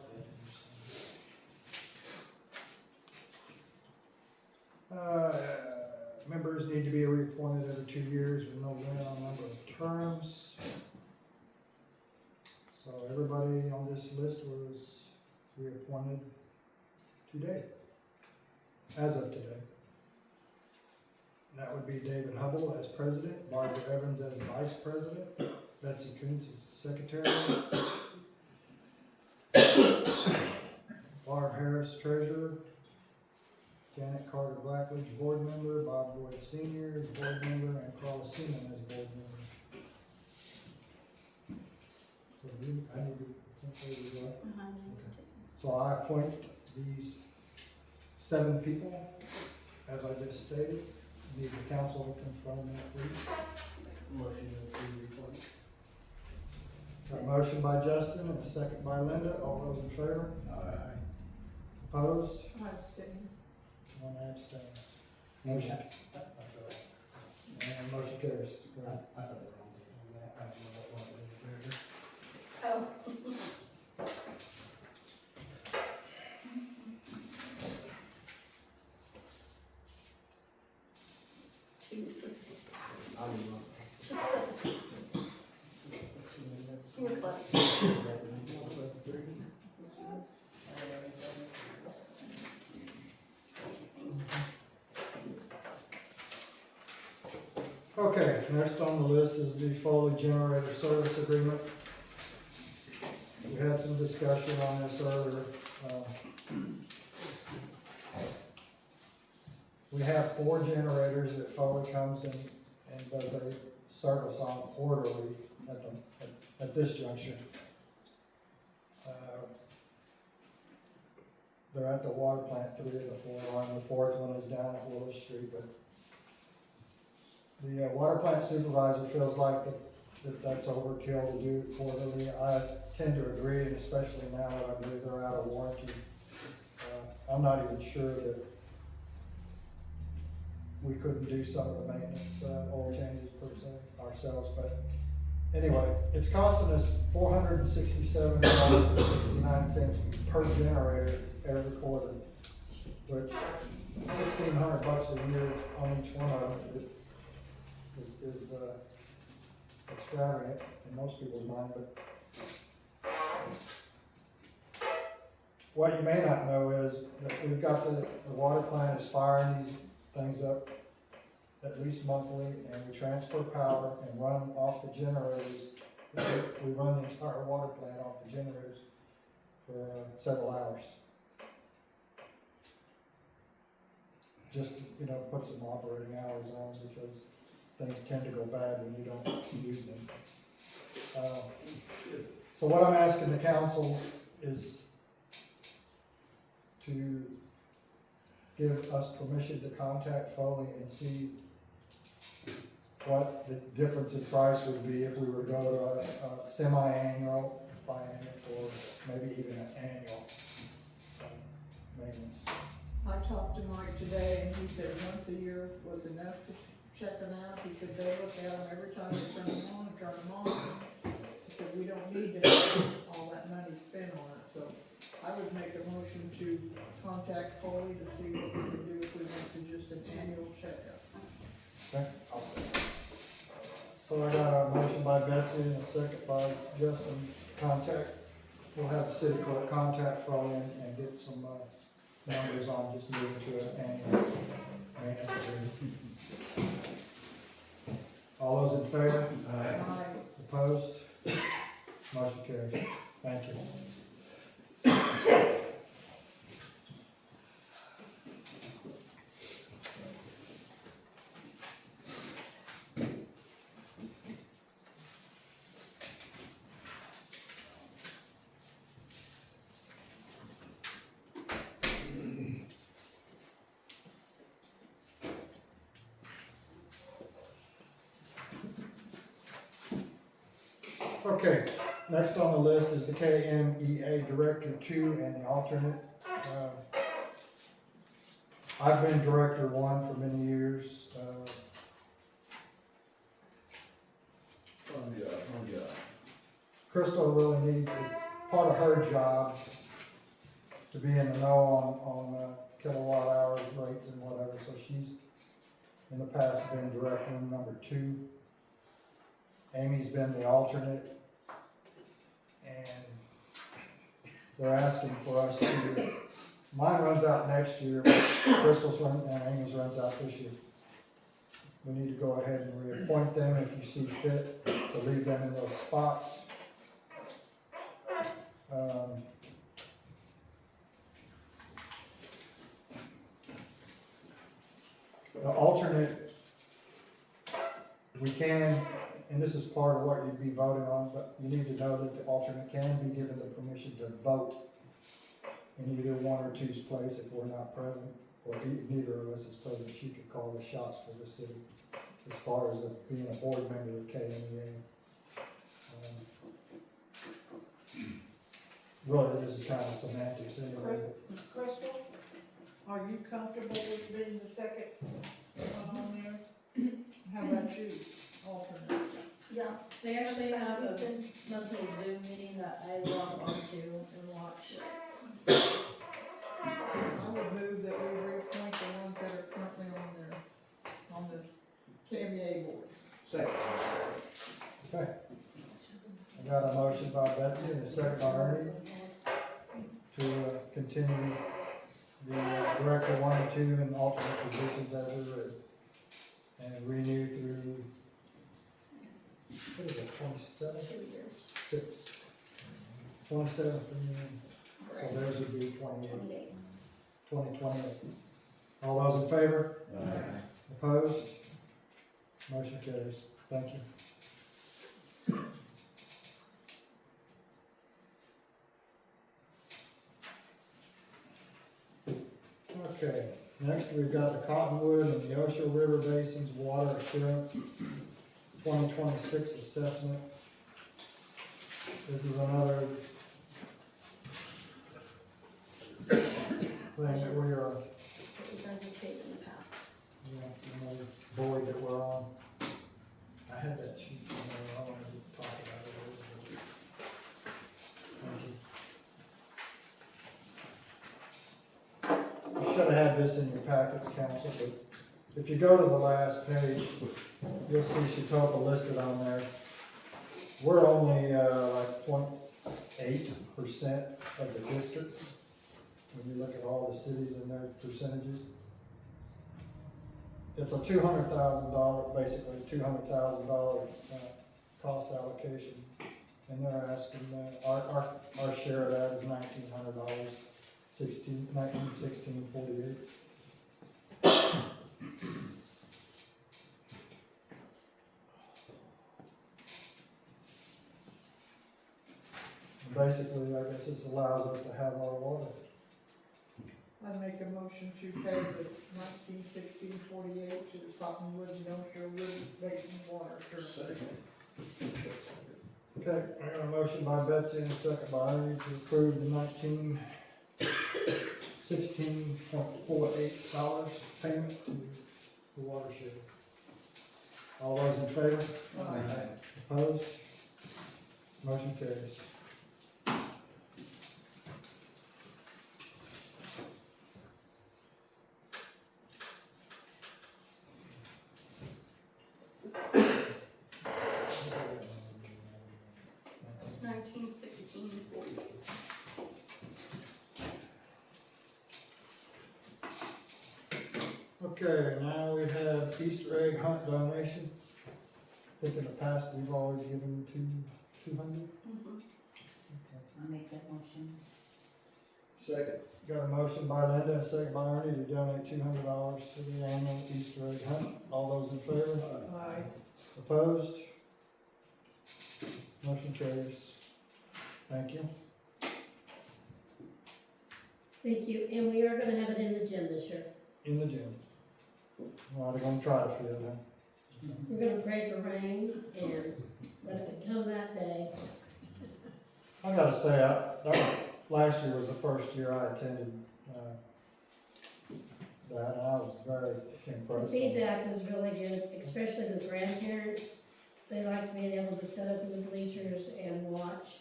that. Members need to be reappointed every 2 years with no limit on number of terms. So everybody on this list was reappointed today, as of today. That would be David Hubble as president, Barbara Evans as vice president, Betsy Coons as secretary, Barb Harris treasurer, Janet Carter Blackledge board member, Bob Boyd Senior as board member, and Carl Seaman as board member. So I need to, so I appoint these 7 people, as I just stated. Need the council to confirm that, please. Motion to approve report. A motion by Justin and a second by Linda. All those in favor? Aye. Opposed? I abstain. One abstain. Motion, and motion carries. I got the wrong date on that. I don't know what one it is. Oh. I'm wrong. You're close. Okay, next on the list is the Foley Generator Service Agreement. We had some discussion on this earlier. We have 4 generators that Foley comes and does a service on quarterly at this juncture. They're at the water plant, 3 of the 4 are, and the 4th one is down at Willow Street, but the water plant supervisor feels like that's overkill to do quarterly. I tend to agree, and especially now that I believe they're out of warranty. I'm not even sure that we couldn't do some of the maintenance, oil changes per se ourselves, but anyway, it's costing us $467.69 per generator every quarter, which $1,600 a year on each one of them is extravagant in most people's mind, but what you may not know is that we've got the water plant is firing these things up at least monthly, and we transfer power and run off the generators. We run the entire water plant off the generators for several hours. Just, put some operating hours on, because things tend to go bad when you don't use them. So what I'm asking the council is to give us permission to contact Foley and see what the difference in price would be if we were to go to a semi-annual, biannual, or maybe even an annual maintenance. I talked to Mike today and he said once a year was enough to check them out. He said they look at them every time they turn them on and turn them off. He said we don't need to have all that money spent on it, so I would make a motion to contact Foley to see what we can do if we went to just an annual checkup. Okay. So I got a motion by Betsy and a second by Justin. We'll have the city clerk contact Foley and get some numbers on just moving to an annual maintenance agreement. All those in favor? Aye. Opposed? Motion carries. Thank you. Okay, next on the list is the KMEA Director 2 and the alternate. I've been Director 1 for many years. Crystal really needs, it's part of her job to be in the know on kilowatt hour rates and whatever, so she's in the past been direct room number 2. Amy's been the alternate, and they're asking for us to, mine runs out next year, but Crystal's and Amy's runs out this year. We need to go ahead and reappoint them if you see fit to leave them in those spots. The alternate, we can, and this is part of what you'd be voting on, but you need to know that the alternate can be given the permission to vote in either one or two's place if we're not present, or if neither of us is present, she could call the shots for the city as far as being a board member with KMEA. Really, this is kind of semantics anyway. Crystal, are you comfortable with being the second one on there? How about you, alternate? Yeah. They actually have a We've been- monthly Zoom meeting that I log onto and watch. I would move that we reappoint the ones that are currently on there, on the KMEA board. Second. Okay. I got a motion by Betsy and a second by Ernie to continue the director 1 and 2 and alternate positions as are written. And renew through, what is it, 27? 2 years. 6. 27 for you, so theirs would be 28. 28. 2028. All those in favor? Opposed? Motion carries. Thank you. Okay, next we've got the Cottonwood and the Osho River Basin's Water Assurance 2026 assessment. This is another thing that we are, What you guys have paid in the past. another void that we're on. I had that sheet somewhere, I wanted to talk about it a little bit. Thank you. You should have had this in your packets, council, but if you go to the last page, you'll see Chetopa listed on there. We're only, like 0.8% of the district, when you look at all the cities and their percentages. It's a $200,000, basically $200,000 cost allocation, and they're asking, our share of that is $1,900, 1916.48. Basically, I guess this allows us to have our water. I make a motion to pay the 1916.48 to the Cottonwood and Osho River Basin Water Assurance. Okay, I got a motion by Betsy and a second by Ernie to approve the $1916.48 payment to the watershed. All those in favor? Opposed? Motion carries. Okay, now we have Easter egg hunt donation. I think in the past, we've always given 200. I'll make that motion. Second. Got a motion by Linda and a second by Ernie to donate $200 to the annual Easter egg hunt. All those in favor? Aye. Opposed? Motion carries. Thank you. Thank you, and we are gonna have it in the gym this year. In the gym. Well, they're gonna try to fit it in. We're gonna pray for rain and let it come that day. I gotta say, that was, last year was the first year I attended, that, and I was very The impressed. feedback was really good, especially the grandparents. they liked being able to sit up in the bleachers and watch,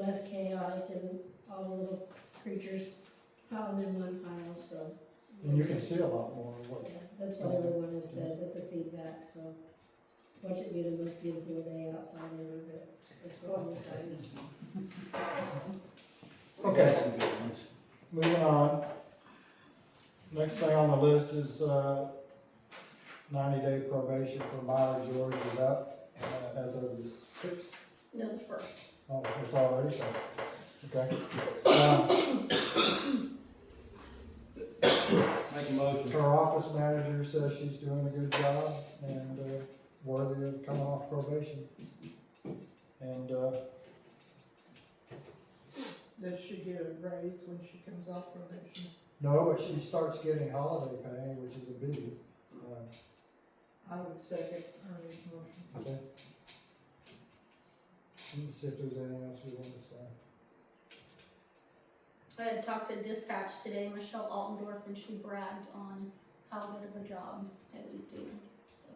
less chaotic than all the little creatures piling in one pile, so. And you can see a lot more of what, Yeah, that's what everyone has said with the feedback, so watch it be the most beautiful day outside ever, but that's what I'm excited. okay, Some good ones. moving on. Next thing on the list is, 90-day probation for Myra George is up, as of the 6th. No, the first. Oh, it's already done. Okay. Make a motion. Her office manager says she's doing a good job and, worthy of coming off probation. And, Does she get a raise when she comes off probation? no, but she starts getting holiday pay, which is a biggie. I would second Ernie's motion. Okay. Let me see if there's anything else we want to say. I had talked to dispatch today, Michelle Altendorf, and she bragged on how good of a job Ellie's doing, so,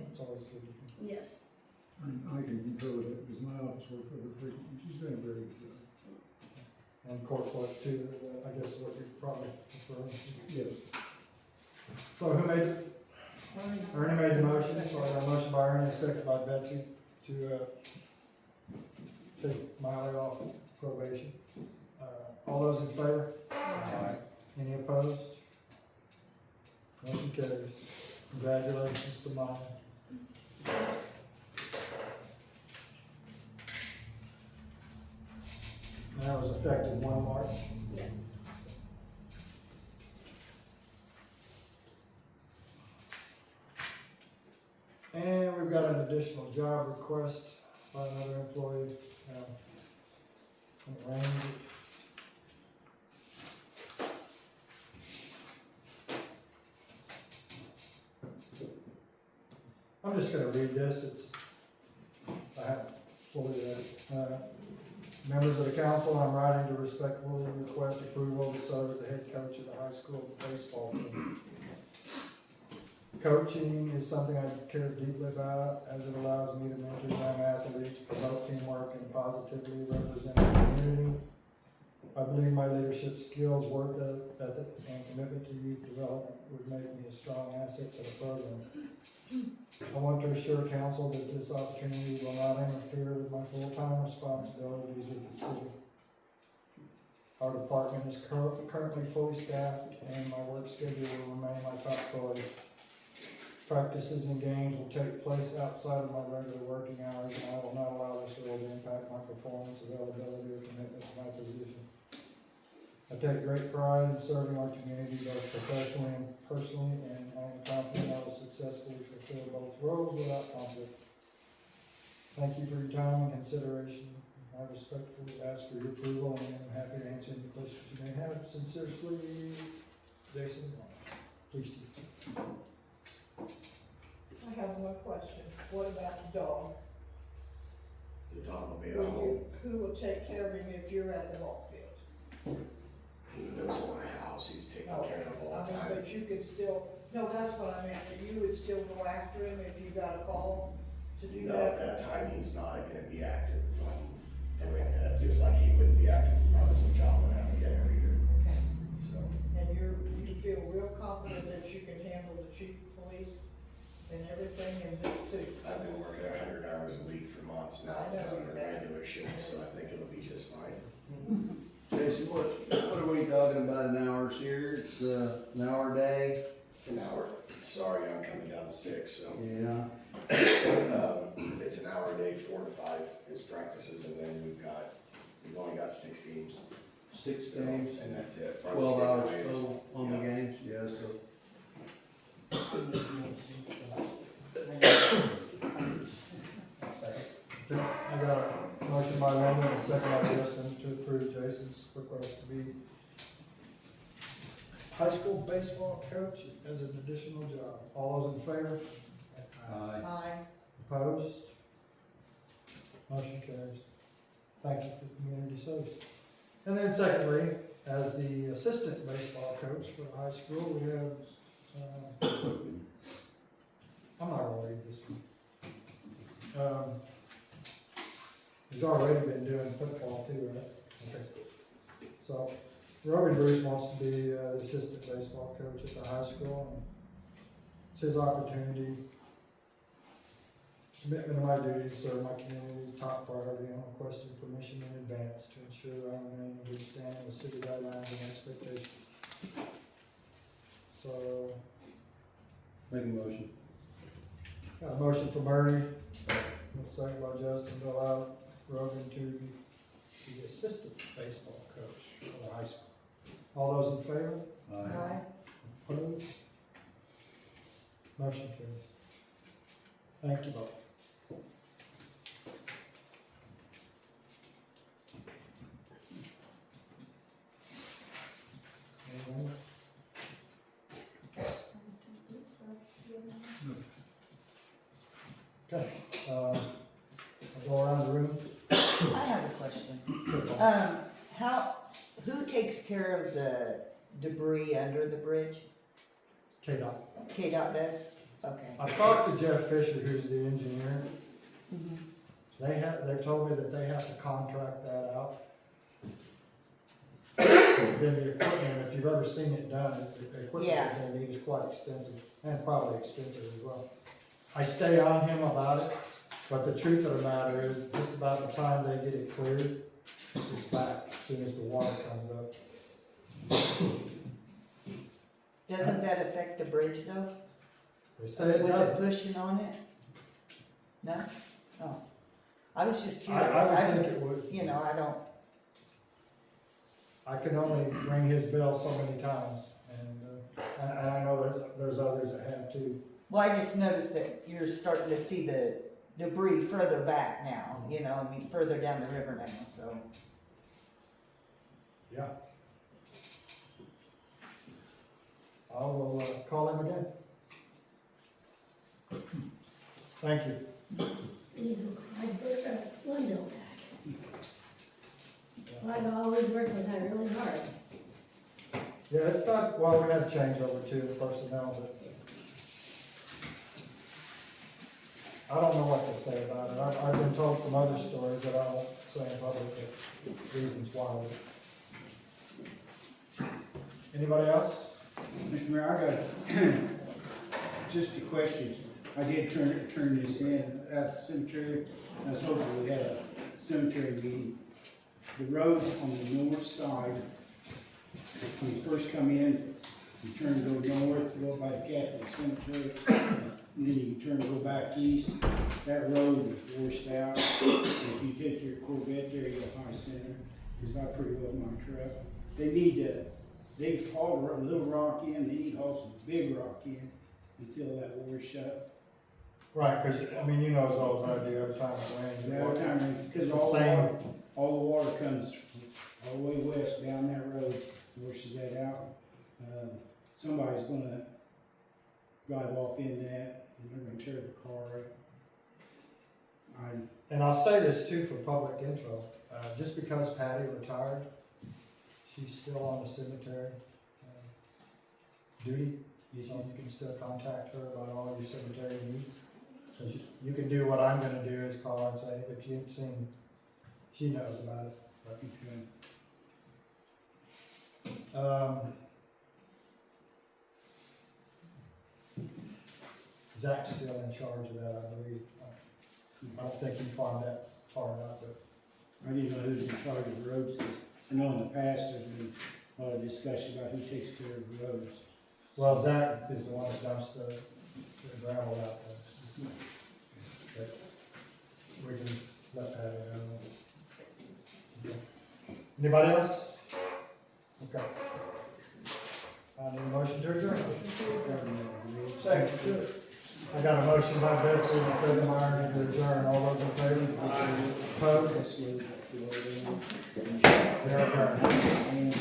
It's always good to do. yes. I can concur with it, because my office works with her frequently, she's doing a very good job. And court clerk too, I guess is what you probably prefer. Yes. So who made it? Ernie made the motion, so I got a motion by Ernie, a second by Betsy to, take Miley off probation. All those in favor? Aye. Any opposed? Motion carries. Congratulations to Miley. And that was effective 1 March. Yes. And we've got an additional job request by another employee. From Randy. I'm just gonna read this, I haven't fully read it. Members of the council, I'm writing to respectfully request approval to serve as the head coach of the high school baseball team. Coaching is something I care deeply about, as it allows me to mentor young athletes, promote teamwork, and positively represent the community. I believe my leadership skills, work ethic, and commitment to youth development would make me a strong asset to the program. I want to assure council that this opportunity will not interfere with my full-time responsibilities with the city. Our department is currently fully staffed, and my work schedule will remain my top priority. Practices and games will take place outside of my regular working hours, and I will not allow this role to impact my performance, availability, or commitment to my position. I take great pride in serving our community both professionally and personally, and I am confident I will successfully fulfill both roles without conflict. Thank you for your time and consideration. I respectfully ask for your approval, and I'm happy to answer any questions you may have. Sincerely, Jason Wammack, Police Chief. I have one question. What about the dog? The dog will be at home. Who will take care of him if you're at the ball field? He lives in my house, he's taken care of all the time. But you could still, no, that's what I meant, that you would still go after him if you got a call to do No, that? at that time, he's not gonna be active if I'm doing that, just like he wouldn't be active if I was in job when I'm there either, Okay. so. And you feel real confident that you can handle the chief of police and everything in this too? I've been working 100 hours a week for months now, I know. on a regular shift, so I think it'll be just fine. Jason, what are we talking about in hours here? It's, an hour a day? It's an hour, sorry, I'm coming down to 6, so. Yeah. It's an hour a day, 4 to 5 is practices, and then we've only got 6 games. 6 So, games, and that's it. 12 hours Fridays, total on the yeah. games, yeah, so. I got a motion by Linda and a second by Justin to approve Jason's request to be high school baseball coach as an additional job. All those in favor? Aye. Aye. Opposed? Motion carries. Thank you for community service. And then secondly, as the assistant baseball coach for the high school, we have, I'm not gonna read this one. He's already been doing football too, right? Okay. So, Rogan Bruce wants to be the assistant baseball coach at the high school, and it's his opportunity. Commitment to my duty to serve my community is top priority. I'm requesting permission in advance to ensure I remain in good standing with city guidelines and expectations. So, Make a motion. got a motion from Bernie, a second by Justin to allow Rogan to be the assistant baseball coach for the high school. All those in favor? Aye. Opposed? Motion carries. Thank you both. Anyone? Okay, I'll go around the room. I have a question. Who takes care of the debris under the bridge? KDOT. KDOT does? Okay. I talked to Jeff Fisher, who's the engineer. Mhm. They've told me that they have to contract that out. Then the equipment, if you've ever seen it done, the equipment Yeah. that they need is quite extensive, and probably expensive as well. I stay on him about it, but the truth of the matter is, just about the time they get it cleared, it's back as soon as the water comes up. Doesn't that affect the bridge though? They say it With does. it pushing on it? No? Oh. I was just curious. I would think it would. You know, I don't, I can only ring his bell so many times, and I know there's others that have too. well, I just noticed that you're starting to see the debris further back now, you know, I mean, further down the river now, so. Yeah. I will call him again. Thank you. You know, Clyde Burke, Glendale back. Clyde always worked with her really hard. Yeah, it's not, well, we had a changeover too, of personnel, but I don't know what to say about it. I've been told some other stories that I won't say in public, but reasons why. Anybody else? Mr. Mayor, I got just a question. I did turn this in at the cemetery. I was hoping we had a cemetery meeting. The road on the north side, when you first come in, you turn and go north, go by the Catholic cemetery, and then you turn and go back east. That road is washed out. If you take your Corvette there, you go high center, because I pretty well my truck. They need to, they fall a little rock in, they need to haul some big rock in and fill that wash up. Right, because, I mean, you know as well as I do, every time it rains. Every time, because It's the same. all the water comes all the way west down that road, washes that out. Somebody's gonna drive off in that, and they're gonna tear the car up. And I'll say this too for public info, just because Patty retired, she's still on the cemetery duty, so you can still contact her about all your cemetery needs. So you can do what I'm gonna do, is call her and say, if you ain't seen, she knows about it. But, Zach's still in charge of that, I believe. I don't think he farmed that part out, but I didn't know who's in charge of the roads, 'cause I know in the past there's been a lot of discussion about who takes care of the roads. well, Zach is the one that dumps the gravel out there. But we can let Patty know. Anybody else? Okay. I need a motion to adjourn. Second. I got a motion by Betsy and a second by Ernie to adjourn. All those in favor? Opposed? They're adjourned.